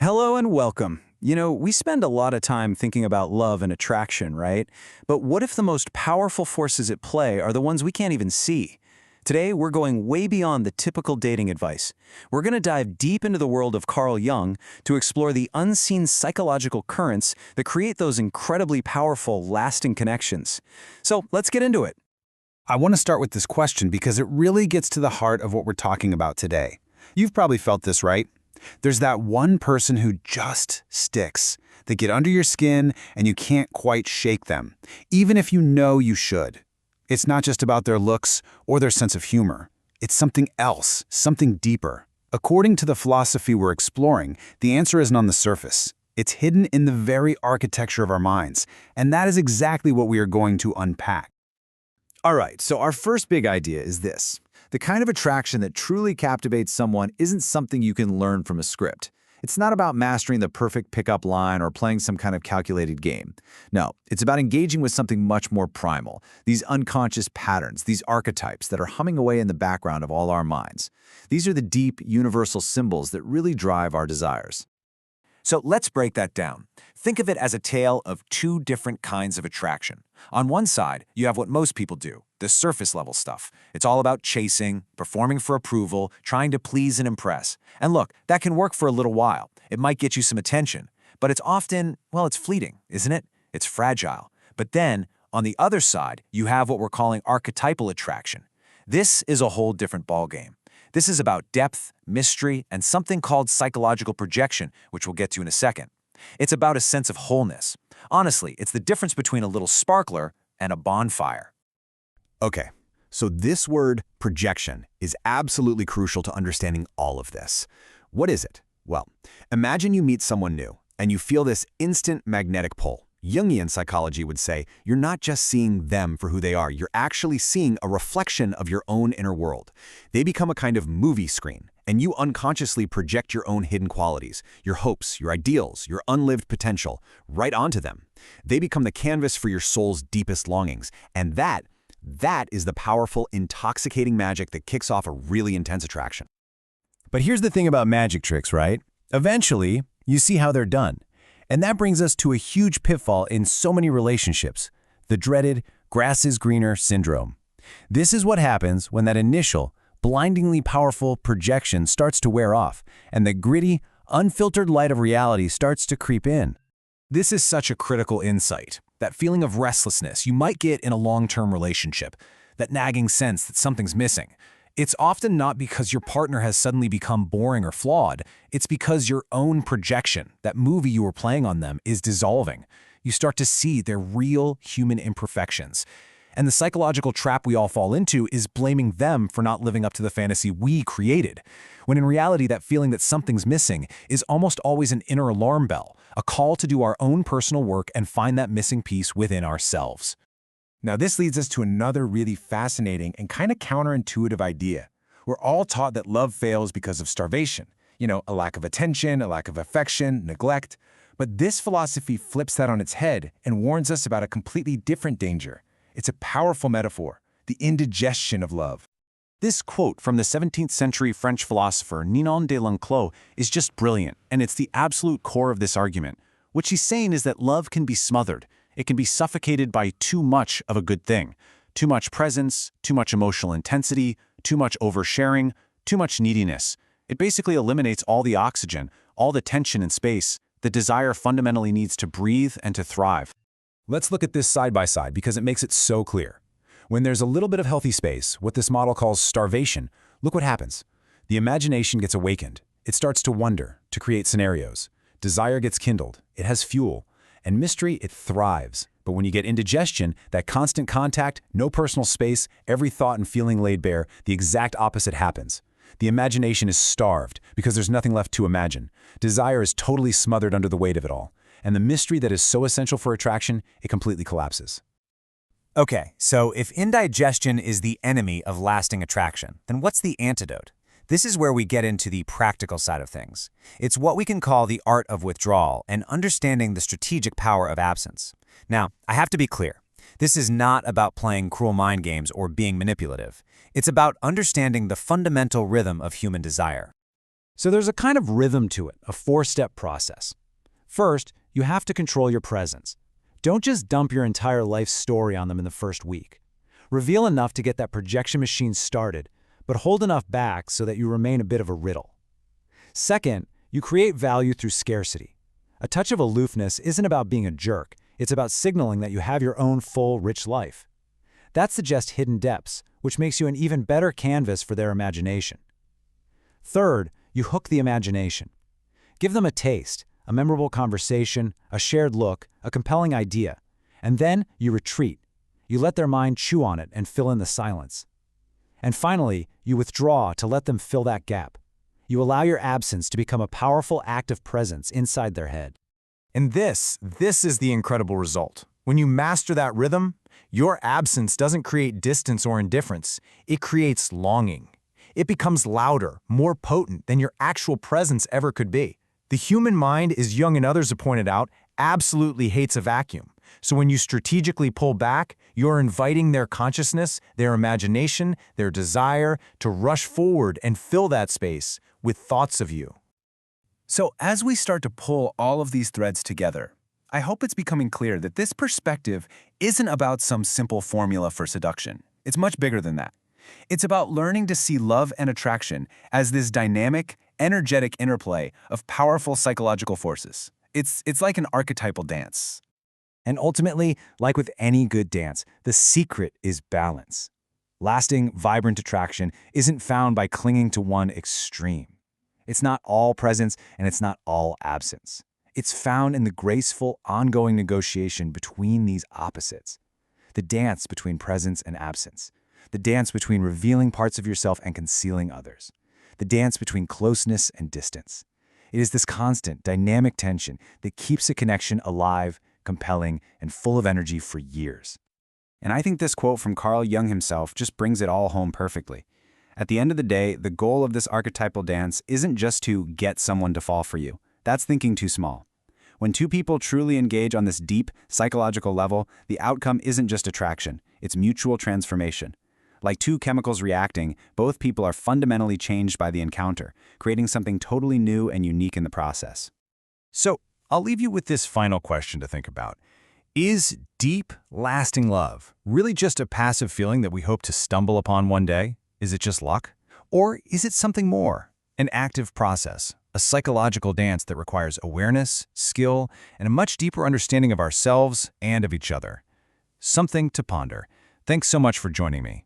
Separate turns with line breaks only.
Hello and welcome. We spend a lot of time thinking about love and attraction, right? But what if the most powerful forces at play are the ones we can't even see? Today, we're going way beyond the typical dating advice. We're going to dive deep into the world of Carl Jung to explore the unseen psychological currents that create those incredibly powerful, lasting connections. So let's get into it.
I want to start with this question because it really gets to the heart of what we're talking about today. You've probably felt this, right? There's that one person who just sticks. They get under your skin and you can't quite shake them, even if you know you should. It's not just about their looks or their sense of humor. It's something else, something deeper. According to the philosophy we're exploring, the answer isn't on the surface. It's hidden in the very architecture of our minds, and that is exactly what we are going to unpack.
All right, so our first big idea is this. The kind of attraction that truly captivates someone isn't something you can learn from a script. It's not about mastering the perfect pickup line or playing some kind of calculated game. No, it's about engaging with something much more primal, these unconscious patterns, these archetypes that are humming away in the background of all our minds. These are the deep, universal symbols that really drive our desires.
So let's break that down. Think of it as a tale of two different kinds of attraction. On one side, you have what most people do, the surface level stuff. It's all about chasing, performing for approval, trying to please and impress. And look, that can work for a little while. It might get you some attention, but it's often, it's fleeting, isn't it? It's fragile. But then, on the other side, you have what we're calling archetypal attraction. This is a whole different ballgame. This is about depth, mystery, and something called psychological projection, which we'll get to in a second. It's about a sense of wholeness. Honestly, it's the difference between a little sparkler and a bonfire.
Okay, so this word, projection, is absolutely crucial to understanding all of this. What is it? Well, imagine you meet someone new, and you feel this instant magnetic pull. Jungian psychology would say you're not just seeing them for who they are, you're actually seeing a reflection of your own inner world. They become a kind of movie screen, and you unconsciously project your own hidden qualities, your hopes, your ideals, your unlived potential, right onto them. They become the canvas for your soul's deepest longings, and that is the powerful, intoxicating magic that kicks off a really intense attraction.
But here's the thing about magic tricks, right? Eventually, you see how they're done. And that brings us to a huge pitfall in so many relationships, the dreaded grass is greener syndrome. This is what happens when that initial, blindingly powerful projection starts to wear off, and the gritty, unfiltered light of reality starts to creep in.
This is such a critical insight, that feeling of restlessness you might get in a long-term relationship, that nagging sense that something's missing. It's often not because your partner has suddenly become boring or flawed. It's because your own projection, that movie you were playing on them, is dissolving. You start to see their real human imperfections. And the psychological trap we all fall into is blaming them for not living up to the fantasy we created, when in reality that feeling that something's missing is almost always an inner alarm bell, a call to do our own personal work and find that missing piece within ourselves.
Now, this leads us to another really fascinating and kind of counterintuitive idea. We're all taught that love fails because of starvation. A lack of attention, a lack of affection, neglect. But this philosophy flips that on its head and warns us about a completely different danger. It's a powerful metaphor, the indigestion of love.
This quote from the 17th century French philosopher Ninon de L'Enclos is just brilliant, and it's the absolute core of this argument. What she's saying is that love can be smothered. It can be suffocated by too much of a good thing. Too much presence, too much emotional intensity, too much oversharing, too much neediness. It basically eliminates all the oxygen, all the tension and space that desire fundamentally needs to breathe and to thrive.
Let's look at this side by side because it makes it so clear. When there's a little bit of healthy space, what this model calls starvation, look what happens. The imagination gets awakened. It starts to wonder, to create scenarios. Desire gets kindled. It has fuel. And mystery, it thrives. But when you get indigestion, that constant contact, no personal space, every thought and feeling laid bare, the exact opposite happens. The imagination is starved because there's nothing left to imagine. Desire is totally smothered under the weight of it all. And the mystery that is so essential for attraction, it completely collapses.
Okay, so if indigestion is the enemy of lasting attraction, then what's the antidote? This is where we get into the practical side of things. It's what we can call the art of withdrawal and understanding the strategic power of absence. Now, I have to be clear. This is not about playing cruel mind games or being manipulative. It's about understanding the fundamental rhythm of human desire.
So there's a kind of rhythm to it, a four-step process. First, you have to control your presence. Don't just dump your entire life story on them in the first week. Reveal enough to get that projection machine started, but hold enough back so that you remain a bit of a riddle. Second, you create value through scarcity. A touch of aloofness isn't about being a jerk, it's about signaling that you have your own full, rich life. That suggests hidden depths, which makes you an even better canvas for their imagination. Third, you hook the imagination. Give them a taste, a memorable conversation, a shared look, a compelling idea, and then you retreat. You let their mind chew on it and fill in the silence. And finally, you withdraw to let them fill that gap. You allow your absence to become a powerful active presence inside their head.
And this is the incredible result. When you master that rhythm, your absence doesn't create distance or indifference. It creates longing. It becomes louder, more potent than your actual presence ever could be. The human mind, as Jung and others have pointed out, absolutely hates a vacuum. So when you strategically pull back, you're inviting their consciousness, their imagination, their desire to rush forward and fill that space with thoughts of you.
So as we start to pull all of these threads together, I hope it's becoming clear that this perspective isn't about some simple formula for seduction. It's much bigger than that. It's about learning to see love and attraction as this dynamic, energetic interplay of powerful psychological forces. It's like an archetypal dance.
And ultimately, like with any good dance, the secret is balance. Lasting, vibrant attraction isn't found by clinging to one extreme. It's not all presence and it's not all absence. It's found in the graceful, ongoing negotiation between these opposites. The dance between presence and absence. The dance between revealing parts of yourself and concealing others. The dance between closeness and distance. It is this constant, dynamic tension that keeps a connection alive, compelling, and full of energy for years.
And I think this quote from Carl Jung himself just brings it all home perfectly. At the end of the day, the goal of this archetypal dance isn't just to get someone to fall for you. That's thinking too small. When two people truly engage on this deep, psychological level, the outcome isn't just attraction, it's mutual transformation. Like two chemicals reacting, both people are fundamentally changed by the encounter, creating something totally new and unique in the process.
So I'll leave you with this final question to think about. Is deep, lasting love really just a passive feeling that we hope to stumble upon one day? Is it just luck? Or is it something more? An active process, a psychological dance that requires awareness, skill, and a much deeper understanding of ourselves and of each other. Something to ponder. Thanks so much for joining me.